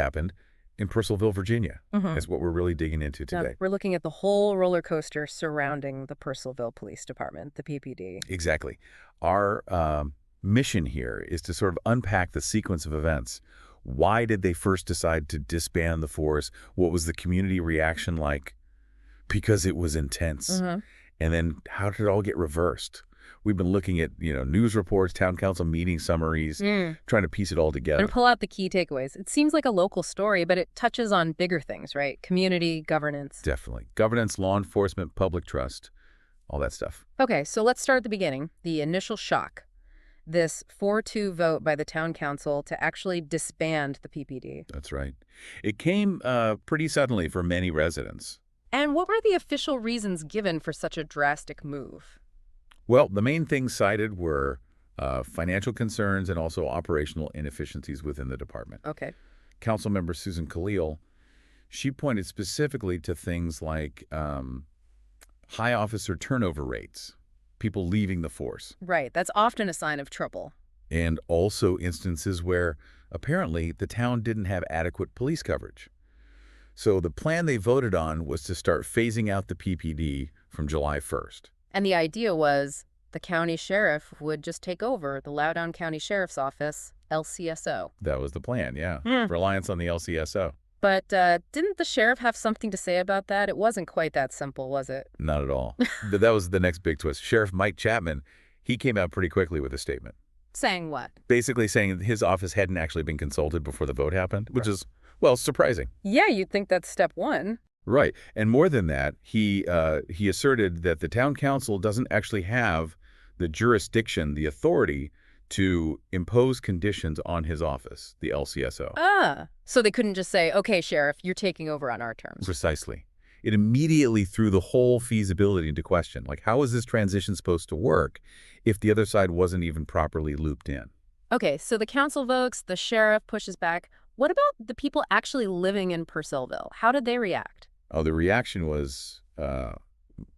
happened in Purcellville, Virginia. Mm-hmm. That's what we're really digging into Now, today. we're looking at the whole roller coaster surrounding the Purcellville Police Department, the PPD. Exactly. Our mission here is to sort of unpack the sequence of events. Why did they first decide to disband the force? What was the community reaction like? Because it was intense. Mm-hmm. And then how did it all get reversed? We've been looking at, news reports, town council meeting summaries, trying to piece it all together. And pull out the key takeaways. It seems like a local story, but it touches on bigger things, right? Community, governance. Definitely. Governance, law enforcement, public trust, all that stuff. Okay, so let's start at the beginning. The initial shock. This 4-2 vote by the town council to actually disband the PPD. That's right. It came pretty suddenly for many residents. And what were the official reasons given for such a drastic move? Well, the main things cited were financial concerns and also operational inefficiencies within the department. Okay. Councilmember Susan Khalil, she pointed specifically to things like high officer turnover rates, people leaving the force. Right. That's often a sign of trouble. And also instances where apparently the town didn't have adequate police coverage. So the plan they voted on was to start phasing out the PPD from July 1st. And the idea was the county sheriff would just take over the Loudoun County Sheriff's Office, LCSO. That was the plan, yeah. Reliance on the LCSO. But didn't the sheriff have something to say about that? It wasn't quite that simple, was it? Not at all. That was the next big twist. Sheriff Mike Chapman, he came out pretty quickly with a statement. Saying what? Basically saying his office hadn't actually been consulted before the vote happened, which is, well, surprising. Yeah, you'd think that's step one. Right. And more than that, he asserted that the town council doesn't actually have the jurisdiction, the authority to impose conditions on his office, the LCSO. So they couldn't just say, okay, sheriff, you're taking over on our terms. Precisely. It immediately threw the whole feasibility into question. Like, how is this transition supposed to work if the other side wasn't even properly looped in? Okay, so the council votes, the sheriff pushes back. What about the people actually living in Purcellville? How did they react? Oh, the reaction was,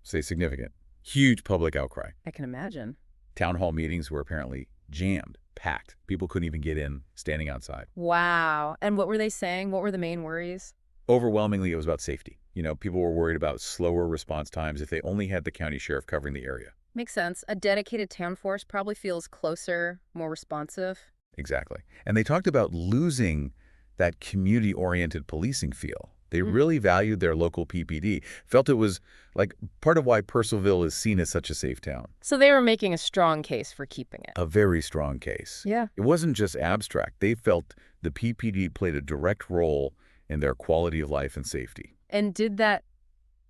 say, significant. Huge public outcry. I can imagine. Town hall meetings were apparently jammed, packed. People couldn't even get in, standing outside. Wow. And what were they saying? What were the main worries? Overwhelmingly, it was about safety. People were worried about slower response times if they only had the county sheriff covering the area. Makes sense. A dedicated town force probably feels closer, more responsive. Exactly. And they talked about losing that community-oriented policing feel. They really valued their local PPD, felt it was like part of why Purcellville is seen as such a safe town. So they were making a strong case for keeping it. A very strong case. Yeah. It wasn't just abstract. They felt the PPD played a direct role in their quality of life and safety. And did that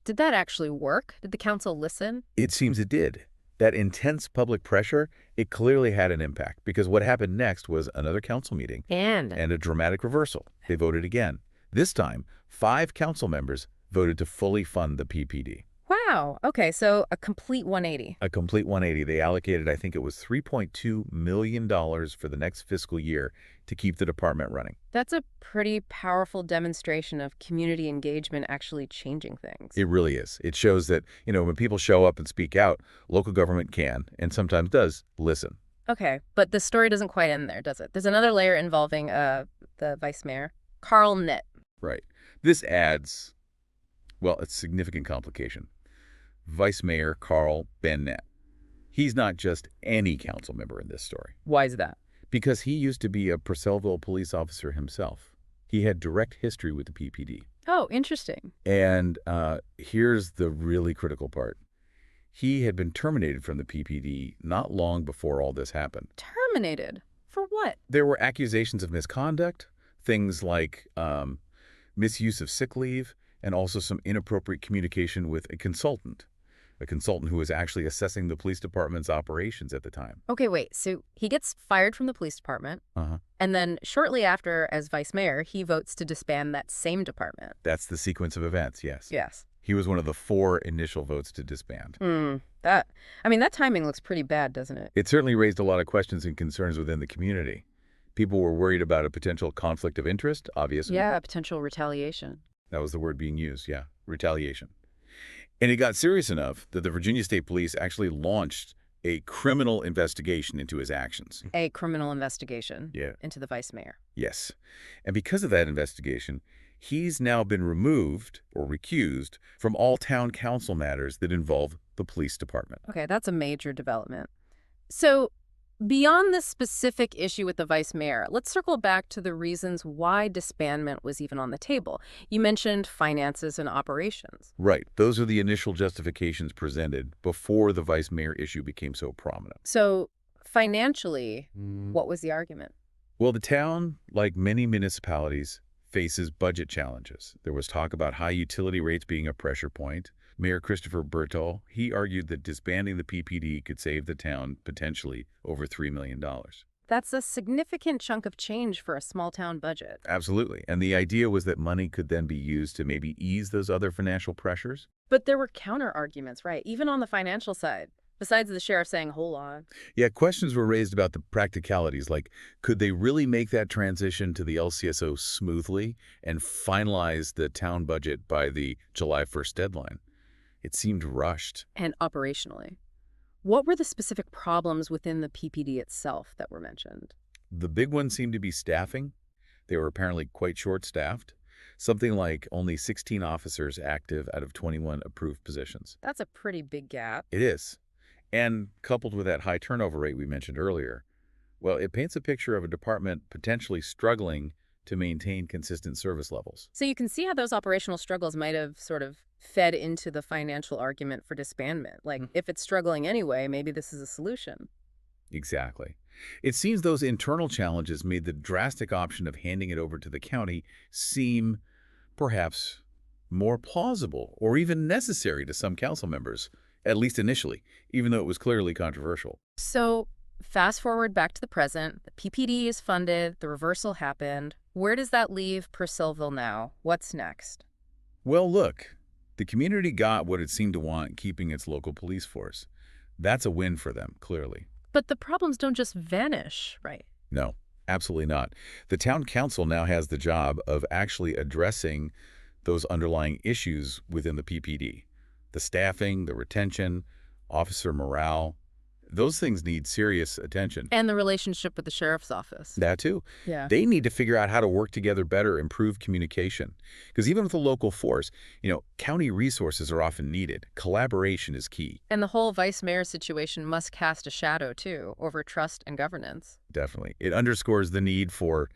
actually work? Did the council listen? It seems it did. That intense public pressure, it clearly had an impact because what happened next was another council meeting And a dramatic reversal. They voted again. This time, 5 council members voted to fully fund the PPD. wow. Okay, so a complete 180. A complete 180. They allocated, I think it was $3.2 million for the next fiscal year to keep the department running. That's a pretty powerful demonstration of community engagement actually changing things. It really is. It shows that, when people show up and speak out, local government can, and sometimes does, listen. Okay, but the story doesn't quite end there, does it? There's another layer involving the vice mayor, Carl Nitt. Right. This adds, well, a significant complication. Vice Mayor Carl Bennett. He's not just any council member in this story. Why is that? Because he used to be a Purcellville police officer himself. He had direct history with the PPD. Oh, interesting. And here's the really critical part. He had been terminated from the PPD not long before all this happened. Terminated? For what? There were accusations of misconduct, things like misuse of sick leave, and also some inappropriate communication with a consultant who was actually assessing the police department's operations at the time. Okay, wait. So he gets fired from the police department, and then shortly after, as vice mayor, he votes to disband that same department. That's the sequence of events, yes. Yes. He was one of the 4 initial votes to disband. That timing looks pretty bad, doesn't it? It certainly raised a lot of questions and concerns within the community. People were worried about a potential conflict of interest, obviously. Yeah, potential retaliation. That was the word being used, yeah, retaliation. And it got serious enough that the Virginia State Police actually launched a criminal investigation into his actions. A criminal investigation Yeah. into the vice mayor. Yes. And because of that investigation, he's now been removed or recused from all town council matters that involve the police department. Okay, that's a major development. So, beyond this specific issue with the vice mayor, let's circle back to the reasons why disbandment was even on the table. You mentioned finances and operations. Right. Those are the initial justifications presented before the vice mayor issue became so prominent. So, financially, what was the argument? Well, the town, like many municipalities, faces budget challenges. There was talk about high utility rates being a pressure point. Mayor Christopher Bertol, he argued that disbanding the PPD could save the town potentially over $3 million. That's a significant chunk of change for a small town budget. Absolutely. And the idea was that money could then be used to maybe ease those other financial pressures. But there were counter arguments, right? Even on the financial side. Besides the sheriff saying, hold on. Yeah, questions were raised about the practicalities, like could they really make that transition to the LCSO smoothly and finalize the town budget by the July 1st deadline? It seemed rushed. And operationally. What were the specific problems within the PPD itself that were mentioned? The big one seemed to be staffing. They were apparently quite short-staffed. Something like only 16 officers active out of 21 approved positions. That's a pretty big gap. It is. And coupled with that high turnover rate we mentioned earlier, well, it paints a picture of a department potentially struggling to maintain consistent service levels. So you can see how those operational struggles might have sort of fed into the financial argument for disbandment. Like, if it's struggling anyway, maybe this is a solution. Exactly. It seems those internal challenges made the drastic option of handing it over to the county seem perhaps more plausible or even necessary to some council members, at least initially, even though it was clearly controversial. So fast forward back to the present. The PPD is funded. The reversal happened. Where does that leave Purcellville now? What's next? Well, look, the community got what it seemed to want, keeping its local police force. That's a win for them, clearly. But the problems don't just vanish, right? No, absolutely not. The town council now has the job of actually addressing those underlying issues within the PPD. The staffing, the retention, officer morale, those things need serious attention. And the relationship with the sheriff's office. That too. Yeah. They need to figure out how to work together better, improve communication. Because even with a local force, county resources are often needed. Collaboration is key. And the whole vice mayor situation must cast a shadow, too, over trust and governance. Definitely. It underscores the need for,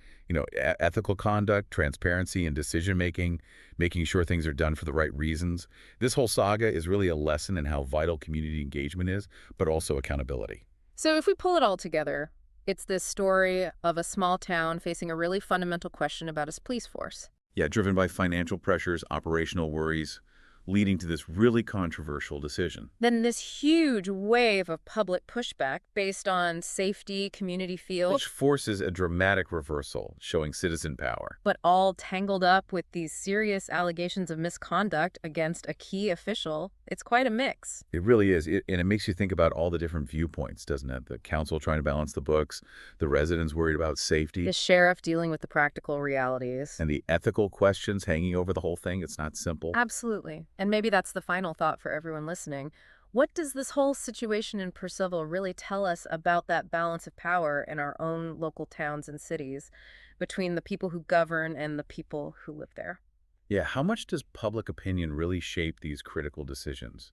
ethical conduct, transparency, and decision-making, making sure things are done for the right reasons. This whole saga is really a lesson in how vital community engagement is, but also accountability. So if we pull it all together, it's this story of a small town facing a really fundamental question about its police force. Yeah, driven by financial pressures, operational worries, leading to this really controversial decision. Then this huge wave of public pushback based on safety, community feel, Which forces a dramatic reversal, showing citizen power. but all tangled up with these serious allegations of misconduct against a key official. It's quite a mix. It really is. And it makes you think about all the different viewpoints, doesn't it? The council trying to balance the books, the residents worried about safety, The sheriff dealing with the practical realities. and the ethical questions hanging over the whole thing. It's not simple. Absolutely. And maybe that's the final thought for everyone listening. What does this whole situation in Purcellville really tell us about that balance of power in our own local towns and cities between the people who govern and the people who live there? Yeah, how much does public opinion really shape these critical decisions?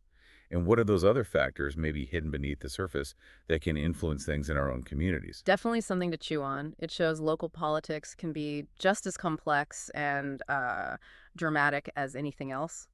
And what are those other factors, maybe hidden beneath the surface, that can influence things in our own communities? Definitely something to chew on. It shows local politics can be just as complex and dramatic as anything else.